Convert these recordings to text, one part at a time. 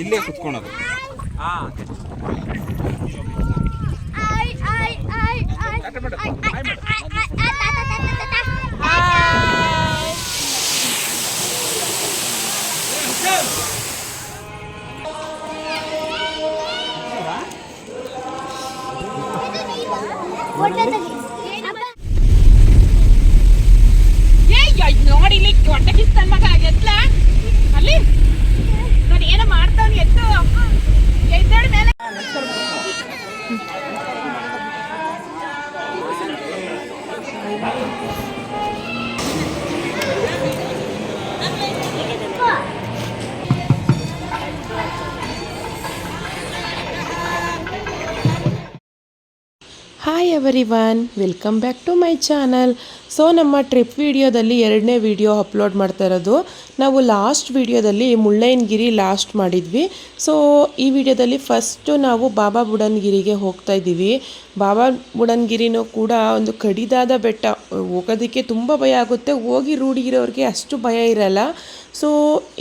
ಇಲ್ಲೇ ಕುತ್ಕೊಳೋದು. ನೋಡಿ ಇಲ್ಲಿ ಹೊಟ್ಟೆಗಿಸ್ತಾನ ಮಗ ಎತ್ಲ ಅಲ್ಲಿ ನೋಡಿ ಏನೋ ಮಾಡ್ತಾವ್ನಿ ಎತ್ತು ಎದ್ದೇಳ ಮೇಲೆ hi everyone, welcome back to my channel. So ನಮ್ಮ ಟ್ರಿಪ್ ವಿಡಿಯೋದಲ್ಲಿ ಎರಡನೇ ವಿಡಿಯೋ ಅಪ್ಲೋಡ್ ಮಾಡ್ತಾ ಇರೋದು. ನಾವು ಲಾಸ್ಟ್ ವಿಡಿಯೋದಲ್ಲಿ ಮುಳ್ಳಯ್ಯನಗಿರಿ ಲಾಸ್ಟ್ ಮಾಡಿದ್ವಿ. ಸೊ ಈ ವಿಡಿಯೋದಲ್ಲಿ ಫಸ್ಟು ನಾವು ಬಾಬಾ ಬುಡನ್ಗಿರಿಗೆ ಹೋಗ್ತಾ ಇದ್ದೀವಿ. ಬಾಬಾ ಬುಡನ್ಗಿರಿನೂ ಕೂಡ ಒಂದು ಕಡಿದಾದ ಬೆಟ್ಟ, ಹೋಗೋದಕ್ಕೆ ತುಂಬ ಭಯ ಆಗುತ್ತೆ. ಹೋಗಿ ರೂಢಿಗಿರೋರಿಗೆ ಅಷ್ಟು ಭಯ ಇರಲ್ಲ. ಸೊ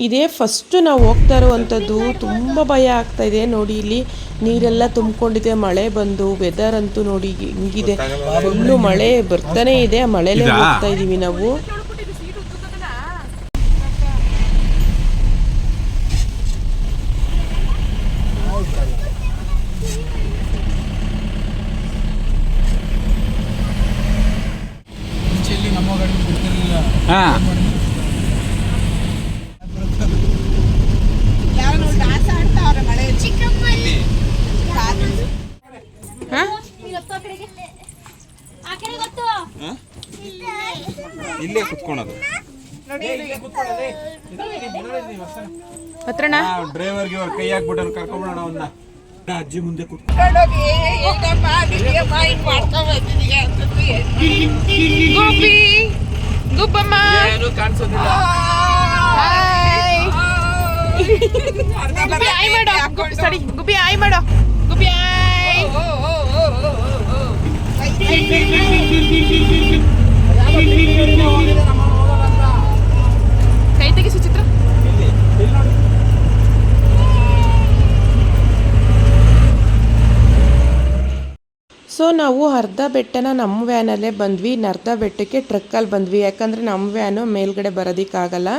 ಇದೇ ಫಸ್ಟು ನಾವು ಹೋಗ್ತಾ ಇರುವಂಥದ್ದು. ತುಂಬ ಭಯ ಆಗ್ತಾಯಿದೆ. ನೋಡಿ ಇಲ್ಲಿ ನೀರೆಲ್ಲ ತುಂಬಿಕೊಂಡಿದೆ, ಮಳೆ ಬಂದು. ವೆದರ್ ಅಂತೂ ನೋಡಿ ಹಿಂಗಿದೆ, ಫುಲ್ಲು ಮಳೆ ಬರ್ತಾನೆ ಇದೆ. ಆ ಮಳೆಲೇ ಹೋಗ್ತಾ ಇದ್ದೀವಿ ನಾವು. ಇಲ್ಲೇ ಕುತ್ಕೊಳೋದು. ಡ್ರೈವರ್ಗೆ ಅವ್ರ ಕೈ ಹಾಕ್ಬಿಟ್ಟು ಕರ್ಕೊಂಡ್ಬಿಡೋಣ ಅವನ್ನ. ಅಜ್ಜಿ ಮುಂದೆ ಗೋಪಿ ಗುಬ್ಬಮ್ಮ ಕಾಣಿಸೋದಿಲ್ಲ. ಗುಬ್ಬಿ ಆಯ್ ಮಾಡೋ, ಸರಿ ಗುಬ್ಬಿ ಆಯ್ ಮಾಡೋ, ಗುಬ್ಬಿ ಆಯ್. ಕೈ ತೆಗಿ ಸುಚಿತ್ರ. ಸೊ ನಾವು ಅರ್ಧ ಬೆಟ್ಟನ ನಮ್ಮ ವ್ಯಾನಲ್ಲೇ ಬಂದ್ವಿ. ಅರ್ಧ ಬೆಟ್ಟಕ್ಕೆ ಟ್ರಕ್ಕಲ್ಲಿ ಬಂದ್ವಿ. ಯಾಕಂದರೆ ನಮ್ಮ ವ್ಯಾನು ಮೇಲ್ಗಡೆ ಬರೋದಕ್ಕಾಗಲ್ಲ,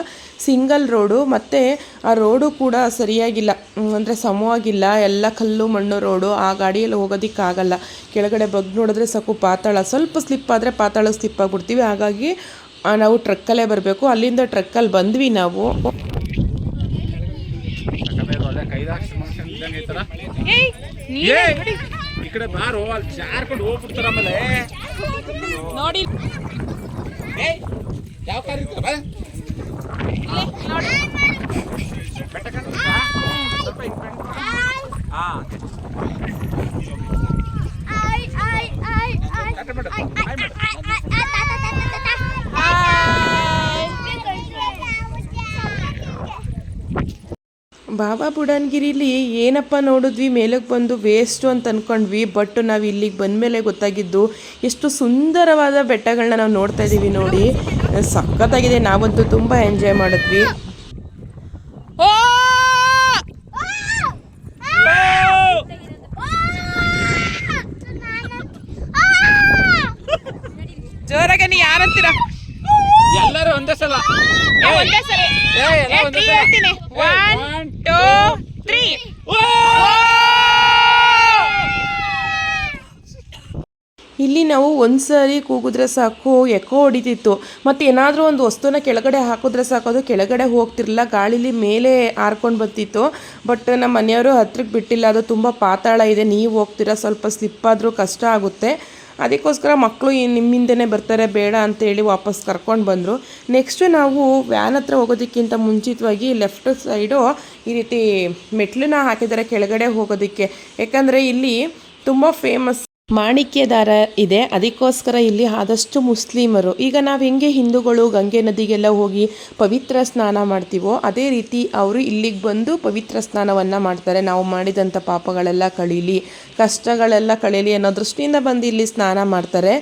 ಸಿಂಗಲ್ ರೋಡು. ಮತ್ತು ಆ ರೋಡು ಕೂಡ ಸರಿಯಾಗಿಲ್ಲ, ಅಂದರೆ ಸಮವಾಗಿಲ್ಲ, ಎಲ್ಲ ಕಲ್ಲು ಮಣ್ಣು ರೋಡು. ಆ ಗಾಡಿಯಲ್ಲಿ ಹೋಗೋದಕ್ಕಾಗಲ್ಲ. ಕೆಳಗಡೆ ಬಗ್ಗಿ ನೋಡಿದ್ರೆ ಸಾಕು ಪಾತಾಳ, ಸ್ವಲ್ಪ ಸ್ಲಿಪ್ ಆದರೆ ಪಾತಾಳ ಸ್ಲಿಪ್ ಆಗಿಬಿಡ್ತೀವಿ. ಹಾಗಾಗಿ ನಾವು ಟ್ರಕ್ಕಲ್ಲೇ ಬರಬೇಕು. ಅಲ್ಲಿಂದ ಟ್ರಕ್ಕಲ್ಲಿ ಬಂದ್ವಿ ನಾವು. ಈ ಕಡೆ ಬಾರೋ, ಅಲ್ಲಿ ಜಾರ್ಕೊಂಡು ಹೋಗ್ಬಿಡ್ತಾರ. ಆಮೇಲೆ ನೋಡಿ ಯಾವ ಕಾರ್ ಇರ್ತಾರ ಬಾಬಾ ಬುಡನ್ಗಿರಿಲಿ ಏನಪ್ಪ ನೋಡಿದ್ವಿ, ಮೇಲಕ್ಕೆ ಬಂದು ವೇಸ್ಟು ಅಂತ ಅಂದ್ಕೊಂಡ್ವಿ. ಬಟ್ ನಾವು ಇಲ್ಲಿಗೆ ಬಂದಮೇಲೆ ಗೊತ್ತಾಗಿದ್ದು ಎಷ್ಟು ಸುಂದರವಾದ ಬೆಟ್ಟಗಳನ್ನ ನಾವು ನೋಡ್ತಾ ಇದ್ದೀವಿ. ನೋಡಿ ಸಖತ್ತಾಗಿದೆ. ನಾವಂತೂ ತುಂಬ ಎಂಜಾಯ್ ಮಾಡಿದ್ವಿ. ಜೋರಾಗ ನೀ ಯಾರಂತೀರ? ಎಲ್ಲರೂ ಒಂದೇ ಸಲ ಒಂದೇ ಸರಿ ಹೇಳ್ತೀನಿ. 1 2 3. ಇಲ್ಲಿ ನಾವು ಒಂದು ಸಾರಿ ಕೂಗಿದ್ರೆ ಸಾಕು ಎಕೋ ಹೊಡಿತಿತ್ತು. ಮತ್ತು ಏನಾದರೂ ಒಂದು ವಸ್ತುನ ಕೆಳಗಡೆ ಹಾಕಿದ್ರೆ ಸಾಕು, ಅದು ಕೆಳಗಡೆ ಹೋಗ್ತಿರಲಿಲ್ಲ, ಗಾಳೀಲಿ ಮೇಲೆ ಹಾರ್ಕೊಂಡು ಬರ್ತಿತ್ತು. ಬಟ್ ನಮ್ಮ ಮನೆಯವರು ಹತ್ರಕ್ಕೆ ಬಿಟ್ಟಿಲ್ಲ, ಅದು ತುಂಬ ಪಾತಾಳ ಇದೆ, ನೀವು ಹೋಗ್ತೀರಾ, ಸ್ವಲ್ಪ ಸ್ಲಿಪ್ ಆದರೂ ಕಷ್ಟ ಆಗುತ್ತೆ. ಅದಕ್ಕೋಸ್ಕರ ಮಕ್ಕಳು ನಿಮ್ಮಿಂದನೇ ಬರ್ತಾರೆ, ಬೇಡ ಅಂತೇಳಿ ವಾಪಸ್ ಕರ್ಕೊಂಡು ಬಂದರು. ನೆಕ್ಸ್ಟು ನಾವು ವ್ಯಾನ್ ಹತ್ರ ಹೋಗೋದಕ್ಕಿಂತ ಮುಂಚಿತವಾಗಿ ಲೆಫ್ಟ್ ಸೈಡು ಈ ರೀತಿ ಮೆಟ್ಲನ್ನ ಹಾಕಿದ್ದಾರೆ ಕೆಳಗಡೆ ಹೋಗೋದಕ್ಕೆ. ಯಾಕಂದರೆ ಇಲ್ಲಿ ತುಂಬ ಫೇಮಸ್ ಮಾಣಿಕ್ಯ ದಾರ ಇದೆ. ಅದಕ್ಕೋಸ್ಕರ ಇಲ್ಲಿ ಆದಷ್ಟು ಮುಸ್ಲಿಮರು, ಈಗ ನಾವು ಹೆಂಗೆ ಹಿಂದೂಗಳು ಗಂಗೆ ನದಿಗೆಲ್ಲ ಹೋಗಿ ಪವಿತ್ರ ಸ್ನಾನ ಮಾಡ್ತೀವೋ ಅದೇ ರೀತಿ ಅವರು ಇಲ್ಲಿಗೆ ಬಂದು ಪವಿತ್ರ ಸ್ನಾನವನ್ನು ಮಾಡ್ತಾರೆ. ನಾವು ಮಾಡಿದಂಥ ಪಾಪಗಳೆಲ್ಲ ಕಳೀಲಿ, ಕಷ್ಟಗಳೆಲ್ಲ ಕಳೀಲಿ ಅನ್ನೋ ದೃಷ್ಟಿಯಿಂದ ಬಂದು ಇಲ್ಲಿ ಸ್ನಾನ ಮಾಡ್ತಾರೆ.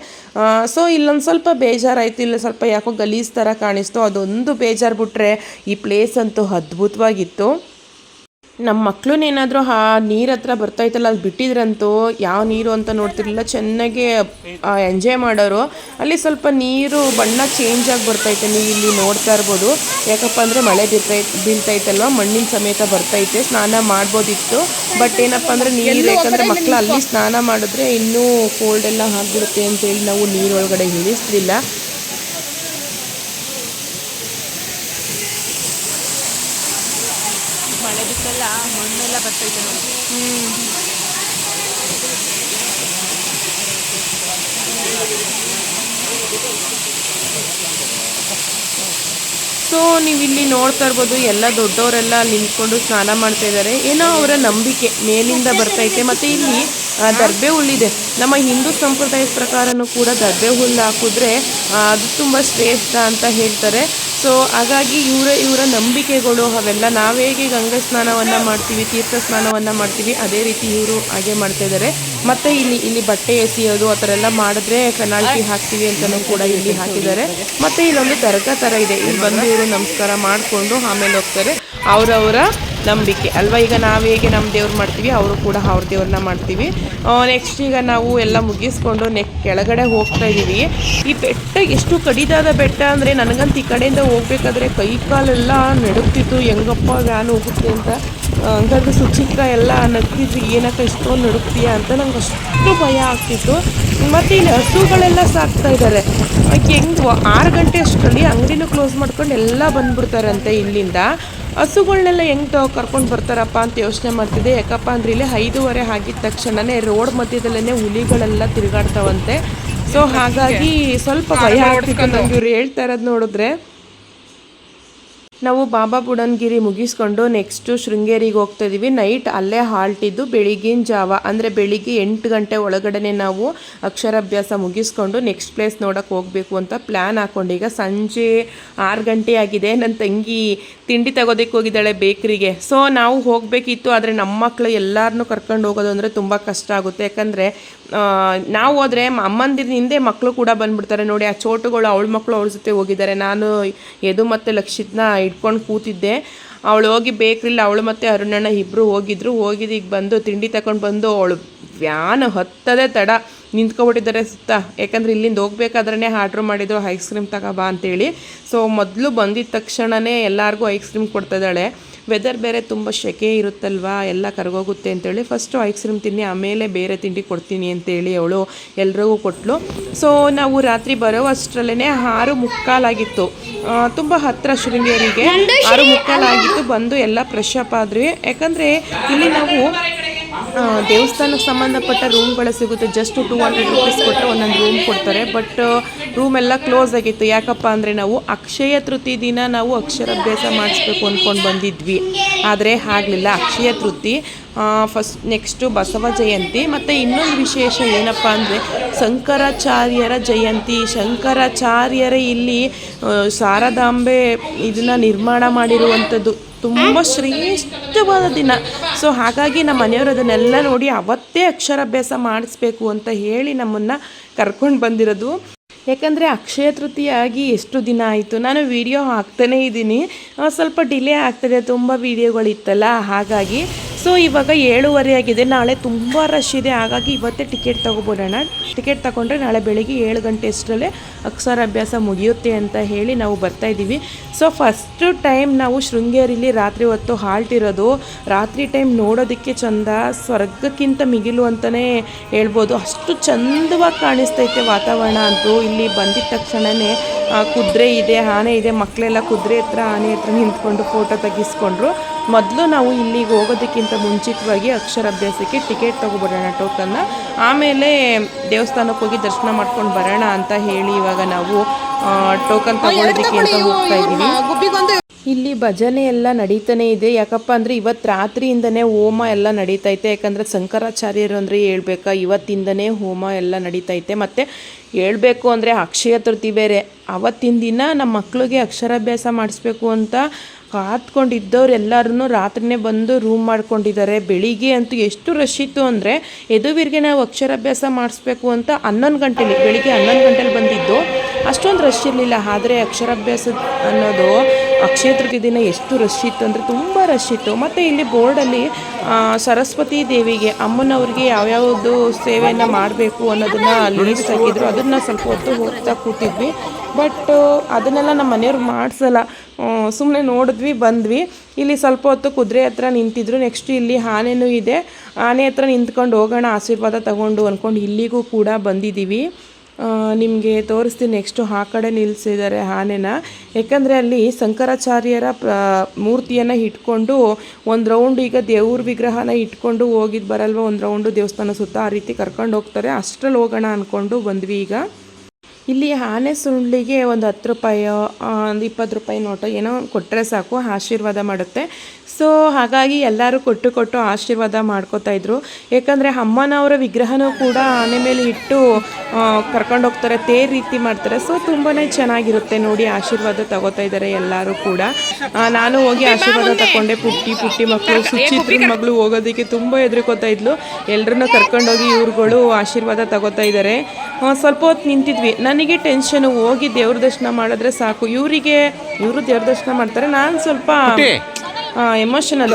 ಸೊ ಇಲ್ಲೊಂದು ಸ್ವಲ್ಪ ಬೇಜಾರಾಯಿತು, ಇಲ್ಲಿ ಸ್ವಲ್ಪ ಯಾಕೋ ಗಲೀಜು ಥರ ಕಾಣಿಸ್ತು, ಅದೊಂದು ಬೇಜಾರು ಬಿಟ್ಟರೆ ಈ ಪ್ಲೇಸ್ ಅಂತೂ ಅದ್ಭುತವಾಗಿತ್ತು. ನಮ್ಮ ಮಕ್ಳನ್ನೇನಾದರೂ ಆ ನೀರು ಹತ್ರ ಬರ್ತಾಯಿತ್ತಲ್ಲ ಅದು ಬಿಟ್ಟಿದ್ರಂತೂ ಯಾವ ನೀರು ಅಂತ ನೋಡ್ತಿರಲಿಲ್ಲ, ಚೆನ್ನಾಗಿ ಎಂಜಾಯ್ ಮಾಡೋರು. ಅಲ್ಲಿ ಸ್ವಲ್ಪ ನೀರು ಬಣ್ಣ ಚೇಂಜ್ ಆಗಿ ಬರ್ತೈತೆ, ನೀವು ಇಲ್ಲಿ ನೋಡ್ತಾ ಇರ್ಬೋದು. ಯಾಕಪ್ಪ ಅಂದರೆ ಮಳೆ ಬೀಳ್ತೈತಲ್ವ, ಮಣ್ಣಿನ ಸಮೇತ ಬರ್ತೈತೆ, ಸ್ನಾನ ಮಾಡ್ಬೋದಿತ್ತು. ಬಟ್ ಏನಪ್ಪ ಅಂದರೆ ನೀರು, ಯಾಕಂದರೆ ಮಕ್ಕಳು ಅಲ್ಲಿ ಸ್ನಾನ ಮಾಡಿದ್ರೆ ಇನ್ನೂ ಕೋಲ್ಡ್ ಎಲ್ಲ ಆಗಿಬಿಡುತ್ತೆ ಅಂತೇಳಿ ನಾವು ನೀರೊಳಗಡೆ ಇಳಿಸ್ಲಿಲ್ಲ. ಮಳೆ ಬಿತ್ತಲ್ಲ ಮಣ್ಣೆಲ್ಲ ಬರ್ತೈತೆ ನೋಡಿ. ಸೊ ನೀವು ಇಲ್ಲಿ ನೋಡ್ತಾ ಇರ್ಬೋದು, ಎಲ್ಲ ದೊಡ್ಡವರೆಲ್ಲ ನಿಂತ್ಕೊಂಡು ಸ್ನಾನ ಮಾಡ್ತಾ ಇದ್ದಾರೆ. ಏನೋ ಅವರ ನಂಬಿಕೆ ಮೇಲಿಂದ ಬರ್ತೈತೆ. ಮತ್ತು ಇಲ್ಲಿ ದರ್ಬೆ ಹುಲ್ಲಿದೆ. ನಮ್ಮ ಹಿಂದೂ ಸಂಪ್ರದಾಯದ ಪ್ರಕಾರನೂ ಕೂಡ ದರ್ಬೆ ಹುಲ್ಲು ಹಾಕಿದ್ರೆ ಅದು ತುಂಬ ಶ್ರೇಷ್ಠ ಅಂತ ಹೇಳ್ತಾರೆ. ಸೊ ಹಾಗಾಗಿ ಇವರ ನಂಬಿಕೆಗಳು ಅವೆಲ್ಲ ನಾವು ಹೇಗೆ ಗಂಗೆ ಸ್ನಾನವನ್ನು ಮಾಡ್ತೀವಿ, ತೀರ್ಥ ಸ್ನಾನವನ್ನು ಮಾಡ್ತೀವಿ, ಅದೇ ರೀತಿ ಇವರು ಹಾಗೆ ಮಾಡ್ತಾ ಇದ್ದಾರೆ. ಮತ್ತು ಇಲ್ಲಿ ಬಟ್ಟೆ ಎಸೆಯೋದು ಆ ಥರ ಎಲ್ಲ ಮಾಡಿದ್ರೆ ಪೆನಾಲ್ಟಿ ಹಾಕ್ತೀವಿ ಅಂತಲೂ ಕೂಡ ಇಲ್ಲಿ ಹಾಕಿದ್ದಾರೆ. ಮತ್ತು ಇಲ್ಲೊಂದು ದರ್ಗಾ ಥರ ಇದೆ, ಇಲ್ಲಿ ಬಂದು ಇವರು ನಮಸ್ಕಾರ ಮಾಡಿಕೊಂಡು ಆಮೇಲೆ ಹೋಗ್ತಾರೆ. ಅವರವರ ನಂಬಿಕೆ ಅಲ್ವಾ. ಈಗ ನಾವು ಹೇಗೆ ನಮ್ಮ ದೇವ್ರು ಮಾಡ್ತೀವಿ, ಅವರು ಕೂಡ ಅವ್ರ ದೇವ್ರನ್ನ ಮಾಡ್ತೀವಿ. ನೆಕ್ಸ್ಟ್ ಈಗ ನಾವು ಎಲ್ಲ ಮುಗಿಸ್ಕೊಂಡು ಕೆಳಗಡೆ ಹೋಗ್ತಾ ಇದ್ದೀವಿ. ಈ ಬೆಟ್ಟ ಎಷ್ಟು ಕಡಿದಾದ ಬೆಟ್ಟ ಅಂದರೆ ನನಗಂತೂ ಈ ಕಡೆಯಿಂದ ಹೋಗ್ಬೇಕಾದ್ರೆ ಕೈ ಕಾಲೆಲ್ಲ ನಡುಕ್ತಿತ್ತು, ಹೆಂಗಪ್ಪ ವ್ಯಾನ್ ಹೋಗುತ್ತೆ ಅಂತ. ಹಂಗಾಗಿ ಸುಚಿತ್ರ ಎಲ್ಲ ನಗ್ತಿದ್ವಿ, ಏನಕ್ಕೆ ಇಷ್ಟೊಂದು ನಡುಕ್ತೀಯ ಅಂತ ನಂಗೆ ಅಷ್ಟು ಭಯ ಆಗ್ತಿತ್ತು. ಮತ್ತು ಇಲ್ಲಿ ಹಸುಗಳೆಲ್ಲ ಸಾಕ್ತಾ ಇದ್ದಾರೆ. ಹೆಂಗೆ 6 ಗಂಟೆ ಅಷ್ಟರಲ್ಲಿ ಅಂಗಡಿನೂ ಕ್ಲೋಸ್ ಮಾಡ್ಕೊಂಡು ಎಲ್ಲ ಬಂದ್ಬಿಡ್ತಾರಂತೆ ಇಲ್ಲಿಂದ. ಹಸುಗಳನ್ನೆಲ್ಲ ಹೆಂಗೆ ಕರ್ಕೊಂಡು ಬರ್ತಾರಪ್ಪ ಅಂತ ಯೋಚನೆ ಮಾಡ್ತಿದ್ದೆ. ಯಾಕಪ್ಪ ಅಂದರೆ ಇಲ್ಲಿ 5:30 ಆಗಿದ ತಕ್ಷಣವೇ ರೋಡ್ ಮಧ್ಯದಲ್ಲೇ ಹುಲಿಗಳೆಲ್ಲ ತಿರುಗಾಡ್ತಾವಂತೆ. ಸೊ ಹಾಗಾಗಿ ಸ್ವಲ್ಪ ಭಯ ಆಗ್ತಿತ್ತು ನನಗೆ ಇವ್ರು ಹೇಳ್ತಾ ಇರೋದು ನೋಡಿದ್ರೆ. ನಾವು ಬಾಬಾ ಬುಡನ್ಗಿರಿ ಮುಗಿಸ್ಕೊಂಡು ನೆಕ್ಸ್ಟು ಶೃಂಗೇರಿಗೆ ಹೋಗ್ತಾ ಇದ್ದೀವಿ. ನೈಟ್ ಅಲ್ಲೇ ಹಾಲ್ಟ್ ಇದ್ದು ಬೆಳಿಗ್ಗಿನ ಜಾವ ಅಂದರೆ ಬೆಳಿಗ್ಗೆ 8 ಗಂಟೆ ಒಳಗಡೆ ನಾವು ಅಕ್ಷರಾಭ್ಯಾಸ ಮುಗಿಸ್ಕೊಂಡು ನೆಕ್ಸ್ಟ್ ಪ್ಲೇಸ್ ನೋಡೋಕ್ಕೆ ಹೋಗಬೇಕು ಅಂತ ಪ್ಲ್ಯಾನ್ ಹಾಕ್ಕೊಂಡು, ಈಗ ಸಂಜೆ 6 ಗಂಟೆ ಆಗಿದೆ. ನನ್ನ ತಂಗಿ ತಿಂಡಿ ತಗೋದಕ್ಕೆ ಹೋಗಿದ್ದಾಳೆ ಬೇಕ್ರಿಗೆ. ಸೊ ನಾವು ಹೋಗಬೇಕಿತ್ತು, ಆದರೆ ನಮ್ಮ ಮಕ್ಕಳು ಎಲ್ಲರನ್ನೂ ಕರ್ಕೊಂಡು ಹೋಗೋದು ಅಂದರೆ ತುಂಬ ಕಷ್ಟ ಆಗುತ್ತೆ. ಯಾಕಂದರೆ ನಾವು ಹೋದರೆ ಅಮ್ಮಂದಿರ ಹಿಂದೆ ಮಕ್ಕಳು ಕೂಡ ಬಂದುಬಿಡ್ತಾರೆ ನೋಡಿ. ಆ ಚೋಟುಗಳು ಅವಳ ಮಕ್ಕಳು ಅವಳ ಜೊತೆ ಹೋಗಿದ್ದಾರೆ. ನಾನು ಯದು ಮತ್ತು ಲಕ್ಷಿತ್ನ ಇಟ್ಕೊಂಡು ಕೂತಿದ್ದೆ. ಅವಳು ಹೋಗಿ ಬೇಕ್ರಿಲ್ಲ, ಅವಳು ಮತ್ತು ಅರುಣಣ್ಣ ಇಬ್ಬರು ಹೋಗಿದ್ದು ಈಗ ಬಂದು ತಿಂಡಿ ತಗೊಂಡು ಬಂದು ಅವಳು ವ್ಯಾನ್ ಹತ್ತದೇ ತಡ ನಿಂತ್ಕೊಬಿಟ್ಟಿದ್ದಾರೆ ಸುತ್ತ. ಯಾಕಂದರೆ ಇಲ್ಲಿಂದ ಹೋಗ್ಬೇಕಾದ್ರೆ ಆರ್ಡ್ರ್ ಮಾಡಿದ್ರು ಐಸ್ ಕ್ರೀಮ್ ತಗೋಬಾ ಅಂತೇಳಿ. ಸೊ ಮೊದಲು ಬಂದಿದ್ದ ತಕ್ಷಣವೇ ಎಲ್ಲರಿಗೂ ಐಸ್ ಕ್ರೀಮ್ ಕೊಡ್ತಿದ್ದಾಳೆ. ವೆದರ್ ಬೇರೆ ತುಂಬ ಸೆಕೆ ಇರುತ್ತಲ್ವಾ, ಎಲ್ಲ ಕರಗೋಗುತ್ತೆ ಅಂತೇಳಿ ಫಸ್ಟು ಐಸ್ ಕ್ರೀಮ್ ತಿನ್ನಿ ಆಮೇಲೆ ಬೇರೆ ತಿಂಡಿ ಕೊಡ್ತೀನಿ ಅಂತೇಳಿ ಅವಳು ಎಲ್ರಿಗೂ ಕೊಟ್ಟಳು. ಸೊ ನಾವು ರಾತ್ರಿ ಬರೋ ಅಷ್ಟರಲ್ಲೇ 6:45 ಆಗಿತ್ತು. ತುಂಬ ಹತ್ತಿರ ಶೃಂಗೇರಿಗೆ 6:45 ಆಗಿತ್ತು. ಬಂದು ಎಲ್ಲ ಫ್ರೆಶ್ ಅಪ್ ಆದ್ವಿ. ಯಾಕಂದರೆ ಇಲ್ಲಿ ನಾವು ದೇವಸ್ಥಾನಕ್ಕೆ ಸಂಬಂಧಪಟ್ಟ ರೂಮ್ಗಳು ಸಿಗುತ್ತೆ. ಜಸ್ಟ್ 200 ರೂಪೀಸ್ ಕೊಟ್ಟರೆ ಒಂದೊಂದು ರೂಮ್ ಕೊಡ್ತಾರೆ. ಬಟ್ ರೂಮ್ ಎಲ್ಲ ಕ್ಲೋಸ್ ಆಗಿತ್ತು. ಯಾಕಪ್ಪ ಅಂದರೆ ನಾವು ಅಕ್ಷಯ ತೃತೀಯ ದಿನ ನಾವು ಅಕ್ಷರಾಭ್ಯಾಸ ಮಾಡಿಸ್ಬೇಕು ಅಂದ್ಕೊಂಡು ಬಂದಿದ್ವಿ, ಆದರೆ ಆಗಲಿಲ್ಲ. ಅಕ್ಷಯ ತೃತೀಯ ನೆಕ್ಸ್ಟು ಬಸವ ಜಯಂತಿ, ಮತ್ತು ಇನ್ನೊಂದು ವಿಶೇಷ ಏನಪ್ಪ ಅಂದರೆ ಶಂಕರಾಚಾರ್ಯರ ಜಯಂತಿ. ಶಂಕರಾಚಾರ್ಯರೇ ಇಲ್ಲಿ ಶಾರದಾಂಬೆ ಇದನ್ನು ನಿರ್ಮಾಣ ಮಾಡಿರುವಂಥದ್ದು. ತುಂಬ ಶ್ರೇಷ್ಠವಾದ ದಿನ. ಸೊ ಹಾಗಾಗಿ ನಮ್ಮ ಮನೆಯವರು ಅದನ್ನೆಲ್ಲ ನೋಡಿ ಅವತ್ತೇ ಅಕ್ಷರಾಭ್ಯಾಸ ಮಾಡಿಸ್ಬೇಕು ಅಂತ ಹೇಳಿ ನಮ್ಮನ್ನು ಕರ್ಕೊಂಡು ಬಂದಿರೋದು. ಯಾಕಂದರೆ ಅಕ್ಷಯ ತೃತೀಯ ಆಗಿ ಎಷ್ಟು ದಿನ ಆಯಿತು, ನಾನು ವಿಡಿಯೋ ಹಾಕ್ತಾನೇ ಇದ್ದೀನಿ, ಸ್ವಲ್ಪ ಡಿಲೇ ಆಗ್ತದೆ, ತುಂಬ ವೀಡಿಯೋಗಳಿತ್ತಲ್ಲ ಹಾಗಾಗಿ. ಸೊ ಇವಾಗ 7:30 ಆಗಿದೆ. ನಾಳೆ ತುಂಬ ರಶ್ ಇದೆ, ಹಾಗಾಗಿ ಇವತ್ತೇ ಟಿಕೆಟ್ ತೊಗೊಬೋಣ. ಟಿಕೆಟ್ ತಗೊಂಡ್ರೆ ನಾಳೆ ಬೆಳಿಗ್ಗೆ 7 ಗಂಟೆ ಅಷ್ಟರಲ್ಲೇ ಅಕ್ಷರಾಭ್ಯಾಸ ಮುಗಿಯುತ್ತೆ ಅಂತ ಹೇಳಿ ನಾವು ಬರ್ತಾಯಿದ್ದೀವಿ. ಸೊ ಫಸ್ಟು ಟೈಮ್ ನಾವು ಶೃಂಗೇರಿಲಿ ರಾತ್ರಿ ಹೊತ್ತು ಹಾಲ್ಟ್ ಇರೋದು. ರಾತ್ರಿ ಟೈಮ್ ನೋಡೋದಕ್ಕೆ ಚಂದ, ಸ್ವರ್ಗಕ್ಕಿಂತ ಮಿಗಿಲು ಅಂತಲೇ ಹೇಳ್ಬೋದು. ಅಷ್ಟು ಚಂದವಾಗಿ ಕಾಣಿಸ್ತೈತೆ ವಾತಾವರಣ ಅಂತೂ. ಇಲ್ಲಿ ಬಂದಿದ್ದ ತಕ್ಷಣವೇ ಕುದುರೆ ಇದೆ, ಆನೆ ಇದೆ. ಮಕ್ಕಳೆಲ್ಲ ಕುದುರೆ ಹತ್ರ ಆನೆ ಹತ್ರ ನಿಂತ್ಕೊಂಡು ಫೋಟೋ ತೆಗಿಸ್ಕೊಂಡ್ರು. ಮೊದಲು ನಾವು ಇಲ್ಲಿಗೆ ಹೋಗೋದಕ್ಕಿಂತ ಮುಂಚಿತವಾಗಿ ಅಕ್ಷರಾಭ್ಯಾಸಕ್ಕೆ ಟಿಕೆಟ್ ತೊಗೊಬರೋಣ, ಟೋಕನ್ನ. ಆಮೇಲೆ ದೇವಸ್ಥಾನಕ್ಕೆ ಹೋಗಿ ದರ್ಶನ ಮಾಡ್ಕೊಂಡು ಬರೋಣ ಅಂತ ಹೇಳಿ ಇವಾಗ ನಾವು ಟೋಕನ್ ತಗೊಳ್ಳೋದಕ್ಕೆ ಅಂತ ಹೋಗ್ತಾ ಇದ್ದೀವಿ. ಇಲ್ಲಿ ಭಜನೆ ಎಲ್ಲ ನಡೀತಾನೆ ಇದೆ. ಯಾಕಪ್ಪ ಅಂದರೆ ಇವತ್ತು ರಾತ್ರಿಯಿಂದನೇ ಹೋಮ ಎಲ್ಲ ನಡೀತೈತೆ. ಯಾಕಂದರೆ ಶಂಕರಾಚಾರ್ಯರು ಅಂದರೆ ಹೇಳ್ಬೇಕಾ, ಇವತ್ತಿಂದನೇ ಹೋಮ ಎಲ್ಲ ನಡೀತೈತೆ. ಮತ್ತು ಹೇಳ್ಬೇಕು ಅಂದರೆ ಅಕ್ಷಯ ತೃತೀಯ ಬೇರೆ. ಅವತ್ತಿನ ದಿನ ನಮ್ಮ ಮಕ್ಳಿಗೆ ಅಕ್ಷರಾಭ್ಯಾಸ ಮಾಡಿಸ್ಬೇಕು ಅಂತ ಕಾತ್ಕೊಂಡಿದ್ದವ್ರು ಎಲ್ಲರೂ ರಾತ್ರಿನೇ ಬಂದು ರೂಮ್ ಮಾಡ್ಕೊಂಡಿದ್ದಾರೆ. ಬೆಳಿಗ್ಗೆ ಅಂತೂ ಎಷ್ಟು ರಶ್ ಇತ್ತು ಅಂದರೆ ಯದುವೀರ್ಗೆ ನಾವು ಅಕ್ಷರಾಭ್ಯಾಸ ಮಾಡಿಸ್ಬೇಕು ಅಂತ 11 ಗಂಟೆಲಿ, ಬೆಳಿಗ್ಗೆ 11 ಗಂಟೆಲಿ ಬಂದಿದ್ದು. ಅಷ್ಟೊಂದು ರಶ್ ಇರಲಿಲ್ಲ. ಆದರೆ ಅಕ್ಷರಾಭ್ಯಾಸ ಅನ್ನೋದು ಅಕ್ಷಯ ತೃತೀಯ ದಿನ ಎಷ್ಟು ರಶ್ ಇತ್ತು ಅಂದರೆ ತುಂಬ ರಶ್ ಇತ್ತು. ಮತ್ತು ಇಲ್ಲಿ ಬೋರ್ಡಲ್ಲಿ ಸರಸ್ವತಿ ದೇವಿಗೆ ಅಮ್ಮನವ್ರಿಗೆ ಯಾವ್ಯಾವುದು ಸೇವೆಯನ್ನು ಮಾಡಬೇಕು ಅನ್ನೋದನ್ನು ಲೀಸ್ಟ್ ಹಾಕಿದ್ರು. ಅದನ್ನು ಸ್ವಲ್ಪ ಹೊತ್ತು ಹೋಗ್ತಾ ಕೂತಿದ್ವಿ. ಬಟ್ ಅದನ್ನೆಲ್ಲ ನಮ್ಮ ಮನೆಯವ್ರು ಮಾಡಿಸಲ್ಲ, ಸುಮ್ಮನೆ ನೋಡಿದ್ವಿ ಬಂದ್ವಿ. ಇಲ್ಲಿ ಸ್ವಲ್ಪ ಹೊತ್ತು ಕುದುರೆ ಹತ್ರ ನಿಂತಿದ್ರು. ನೆಕ್ಸ್ಟ್ ಇಲ್ಲಿ ಆನೆನೂ ಇದೆ. ಆನೆ ಹತ್ರ ನಿಂತ್ಕೊಂಡು ಹೋಗೋಣ ಆಶೀರ್ವಾದ ತಗೊಂಡು ಅಂದ್ಕೊಂಡು ಇಲ್ಲಿಗೂ ಕೂಡ ಬಂದಿದ್ದೀವಿ. ನಿಮಗೆ ತೋರಿಸ್ತೀನಿ. ನೆಕ್ಸ್ಟು ಆ ಕಡೆ ನಿಲ್ಲಿಸಿದ್ದಾರೆ ಆನೆನ. ಯಾಕಂದರೆ ಅಲ್ಲಿ ಶಂಕರಾಚಾರ್ಯರ ಮೂರ್ತಿಯನ್ನು ಇಟ್ಕೊಂಡು ಒಂದು ರೌಂಡ್, ಈಗ ದೇವ್ರ ವಿಗ್ರಹನ ಇಟ್ಕೊಂಡು ಹೋಗಿದ್ದು ಬರಲ್ವ, ಒಂದು ರೌಂಡು ದೇವಸ್ಥಾನ ಸುತ್ತ ಆ ರೀತಿ ಕರ್ಕೊಂಡು ಹೋಗ್ತಾರೆ. ಅಷ್ಟರಲ್ಲಿ ಹೋಗೋಣ ಅಂದ್ಕೊಂಡು ಬಂದ್ವಿ. ಈಗ ಇಲ್ಲಿ ಆನೆ ಸುರುಳಿಗೆ ಒಂದು 10 ರೂಪಾಯೋ ಒಂದು 20 ರೂಪಾಯಿ ನೋಟು ಏನೋ ಕೊಟ್ಟರೆ ಸಾಕು, ಆಶೀರ್ವಾದ ಮಾಡುತ್ತೆ. ಸೊ ಹಾಗಾಗಿ ಎಲ್ಲರೂ ಕೊಟ್ಟು ಆಶೀರ್ವಾದ ಮಾಡ್ಕೋತಾಯಿದ್ರು. ಯಾಕಂದರೆ ಅಮ್ಮನವರ ವಿಗ್ರಹನೂ ಕೂಡ ಆನೆ ಮೇಲೆ ಇಟ್ಟು ಕರ್ಕೊಂಡೋಗ್ತಾರೆ, ತೇರು ರೀತಿ ಮಾಡ್ತಾರೆ. ಸೊ ತುಂಬಾ ಚೆನ್ನಾಗಿರುತ್ತೆ ನೋಡಿ. ಆಶೀರ್ವಾದ ತಗೋತಾ ಇದ್ದಾರೆ ಎಲ್ಲರೂ ಕೂಡ. ನಾನು ಹೋಗಿ ಆಶೀರ್ವಾದ ತಗೊಂಡೆ. ಪುಟ್ಟಿ ಮಕ್ಕಳು, ಸುಚಿತ್ರ ಮಗಳು ಹೋಗೋದಕ್ಕೆ ತುಂಬ ಹೆದರ್ಕೋತಾ ಇದ್ಲು. ಎಲ್ಲರನ್ನೂ ಕರ್ಕೊಂಡೋಗಿ ಇವ್ರುಗಳು ಆಶೀರ್ವಾದ ತಗೋತಾ ಇದ್ದಾರೆ. ಸ್ವಲ್ಪ ಹೊತ್ತು ನಿಂತಿದ್ವಿ. ನನಗೆ ಟೆನ್ಷನು, ಹೋಗಿ ದೇವ್ರ ದರ್ಶನ ಮಾಡಿದ್ರೆ ಸಾಕು. ಇವರು ದೇವ್ರ ದರ್ಶನ ಮಾಡ್ತಾರೆ, ನಾನು ಸ್ವಲ್ಪ ಎಮೋಷನಲ್.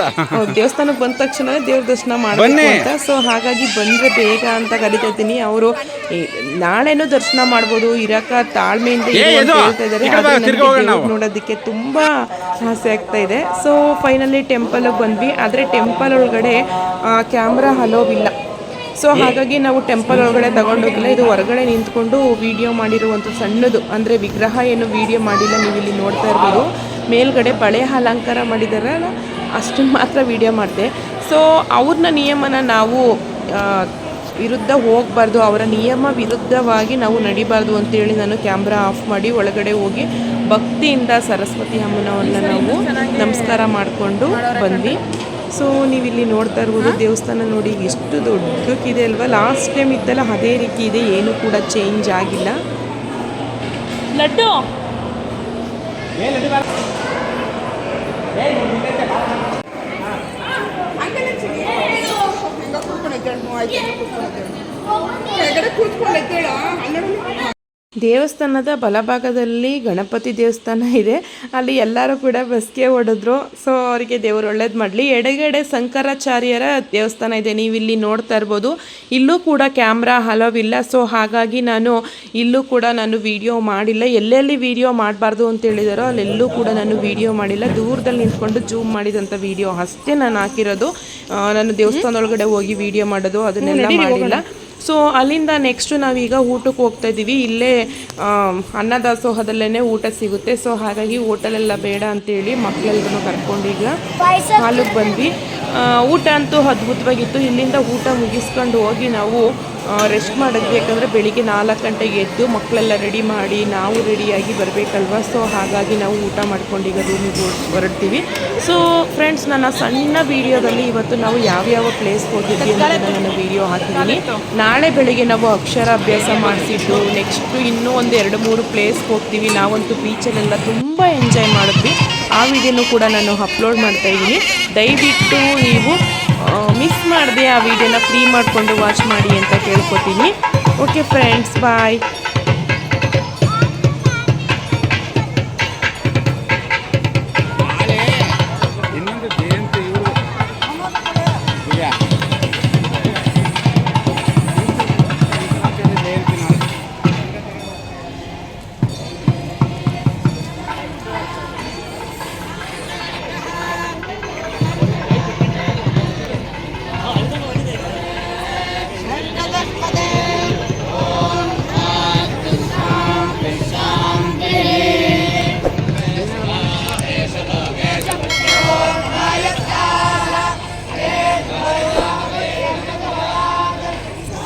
ದೇವಸ್ಥಾನಕ್ಕೆ ಬಂದ ತಕ್ಷಣ ದೇವ್ರ ದರ್ಶನ ಮಾಡಬೇಕು ಅಂತ. ಸೊ ಹಾಗಾಗಿ ಬಂದರೆ ಬೇಗ ಅಂತ ಕರಿತಾ ಇದ್ದೀನಿ. ಅವರು ನಾಳೆನೂ ದರ್ಶನ ಮಾಡ್ಬೋದು, ಇರಕ ತಾಳ್ಮೆಯಿಂದ ಹೇಳ್ತಾ ಇದ್ದಾರೆ. ನೋಡೋದಕ್ಕೆ ತುಂಬ ಆಸೆ ಆಗ್ತಾ ಇದೆ. ಸೊ ಫೈನಲಿ ಟೆಂಪಲ್ಗೆ ಬಂದ್ವಿ. ಆದರೆ ಟೆಂಪಲ್ ಒಳಗಡೆ ಕ್ಯಾಮ್ರಾ ಅಲೋವಿಲ್ಲ. ಸೊ ಹಾಗಾಗಿ ನಾವು ಟೆಂಪಲ್ ಒಳಗಡೆ ತಗೊಂಡೋಗಿಲ್ಲ. ಇದು ಹೊರಗಡೆ ನಿಂತ್ಕೊಂಡು ವಿಡಿಯೋ ಮಾಡಿರುವಂಥ ಸಣ್ಣದು, ಅಂದರೆ ವಿಗ್ರಹ ಏನು ವಿಡಿಯೋ ಮಾಡಿಲ್ಲ. ನೀವು ಇಲ್ಲಿ ನೋಡ್ತಾ ಇರ್ಬೋದು. ಮೇಲ್ಗಡೆ ಬಳೆ ಅಲಂಕಾರ ಮಾಡಿದಾರಲ್ಲ, ಅಷ್ಟನ್ನು ಮಾತ್ರ ವಿಡಿಯೋ ಮಾಡಿದೆ. ಸೊ ಅವ್ರನ್ನ ನಿಯಮನ ನಾವು ವಿರುದ್ಧ ಹೋಗಬಾರ್ದು, ಅವರ ನಿಯಮ ವಿರುದ್ಧವಾಗಿ ನಾವು ನಡಿಬಾರ್ದು ಅಂತೇಳಿ ನಾನು ಕ್ಯಾಮ್ರಾ ಆಫ್ ಮಾಡಿ ಒಳಗಡೆ ಹೋಗಿ ಭಕ್ತಿಯಿಂದ ಸರಸ್ವತಿ ಅಮ್ಮನವ್ರನ್ನ ನಾವು ನಮಸ್ಕಾರ ಮಾಡಿಕೊಂಡು ಬಂದ್ವಿ. ಸೊ ನೀವಿಲ್ಲಿ ನೋಡ್ತಾ ಇರ್ಬೋದು ದೇವಸ್ಥಾನ ನೋಡಿ ಎಷ್ಟು ದೊಡ್ಡಕ್ಕಿದೆ ಅಲ್ವಾ. ಲಾಸ್ಟ್ ಟೈಮ್ ಇತ್ತಲ್ಲ ಅದೇ ರೀತಿ ಇದೆ, ಏನೂ ಕೂಡ ಚೇಂಜ್ ಆಗಿಲ್ಲ. ಲಡ್ಡು ದೇವಸ್ಥಾನದ ಬಲಭಾಗದಲ್ಲಿ ಗಣಪತಿ ದೇವಸ್ಥಾನ ಇದೆ. ಅಲ್ಲಿ ಎಲ್ಲರೂ ಕೂಡ ಬಸ್ಗೆ ಹೊಡೆದ್ರು. ಸೊ ಅವರಿಗೆ ದೇವರು ಒಳ್ಳೇದು ಮಾಡಲಿ. ಎಡಗಡೆ ಶಂಕರಾಚಾರ್ಯರ ದೇವಸ್ಥಾನ ಇದೆ, ನೀವು ಇಲ್ಲಿ ನೋಡ್ತಾ ಇರ್ಬೋದು. ಇಲ್ಲೂ ಕೂಡ ಕ್ಯಾಮ್ರಾ ಅಲೋವಿಲ್ಲ. ಸೊ ಹಾಗಾಗಿ ಇಲ್ಲೂ ಕೂಡ ನಾನು ವಿಡಿಯೋ ಮಾಡಿಲ್ಲ. ಎಲ್ಲೆಲ್ಲಿ ವಿಡಿಯೋ ಮಾಡಬಾರ್ದು ಅಂತ ಹೇಳಿದಾರೋ ಅಲ್ಲೆಲ್ಲೂ ಕೂಡ ನಾನು ವಿಡಿಯೋ ಮಾಡಿಲ್ಲ. ದೂರದಲ್ಲಿ ನಿಂತ್ಕೊಂಡು ಜೂಮ್ ಮಾಡಿದಂಥ ವಿಡಿಯೋ ಅಷ್ಟೇ ನಾನು ಹಾಕಿರೋದು. ನಾನು ದೇವಸ್ಥಾನದೊಳಗಡೆ ಹೋಗಿ ವಿಡಿಯೋ ಮಾಡೋದು ಅದನ್ನೆಲ್ಲ ಮಾಡಿಲ್ಲ. ಸೊ ಅಲ್ಲಿಂದ ನೆಕ್ಸ್ಟು ನಾವೀಗ ಊಟಕ್ಕೆ ಹೋಗ್ತಾ ಇದ್ದೀವಿ. ಇಲ್ಲೇ ಅನ್ನದಾಸೋಹದಲ್ಲೇ ಊಟ ಸಿಗುತ್ತೆ. ಸೊ ಹಾಗಾಗಿ ಹೋಟೆಲೆಲ್ಲ ಬೇಡ ಅಂತೇಳಿ ಮಕ್ಕಳೆಲ್ಲರೂ ಕರ್ಕೊಂಡು ಈಗ ಹಾಲಿಗೆ ಬಂದ್ವಿ. ಊಟ ಅಂತೂ ಅದ್ಭುತವಾಗಿತ್ತು. ಇಲ್ಲಿಂದ ಊಟ ಮುಗಿಸ್ಕೊಂಡು ಹೋಗಿ ನಾವು ರೆಸ್ಟ್ ಮಾಡಿದ್ವಿ. ಯಾಕಂದರೆ ಬೆಳಿಗ್ಗೆ 4 ಗಂಟೆಗೆ ಎದ್ದು ಮಕ್ಕಳೆಲ್ಲ ರೆಡಿ ಮಾಡಿ ನಾವು ರೆಡಿಯಾಗಿ ಬರಬೇಕಲ್ವ. ಸೊ ಹಾಗಾಗಿ ನಾವು ಊಟ ಮಾಡ್ಕೊಂಡು ಈಗ ರೂಮಿಗೆ ಹೊರಡ್ತೀವಿ. ಸೊ ಫ್ರೆಂಡ್ಸ್, ನನ್ನ ಸಣ್ಣ ವೀಡಿಯೋದಲ್ಲಿ ಇವತ್ತು ನಾವು ಯಾವ್ಯಾವ ಪ್ಲೇಸ್ಗೆ ಹೋಗಿದ್ವಿ ಅನ್ನೋದನ್ನು ನಾನು ವೀಡಿಯೋ ಹಾಕಿದ್ದೀನಿ. ನಾಳೆ ಬೆಳಿಗ್ಗೆ ನಾವು ಅಕ್ಷರಾಭ್ಯಾಸ ಮಾಡಿಸಿದ್ದು, ನೆಕ್ಸ್ಟು ಇನ್ನೂ ಒಂದು 2-3 ಪ್ಲೇಸ್ಗೆ ಹೋಗ್ತೀವಿ. ನಾವಂತೂ ಬೀಚಲ್ಲೆಲ್ಲ ತುಂಬ ಎಂಜಾಯ್ ಮಾಡಿದ್ವಿ. ಆ ವಿಡಿಯೋನೂ ಕೂಡ ನಾನು ಅಪ್ಲೋಡ್ ಮಾಡ್ತಾಯಿದ್ದೀನಿ. ದಯವಿಟ್ಟು ನೀವು ಮಿಸ್ ಮಾಡದೆ ಆ ವಿಡಿಯೋನ ಫ್ರೀ ಮಾಡಿಕೊಂಡು ವಾಚ್ ಮಾಡಿ ಅಂತ ಕೇಳ್ಕೊತೀನಿ. ಓಕೆ ಫ್ರೆಂಡ್ಸ್, ಬಾಯ್.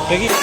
Peggy.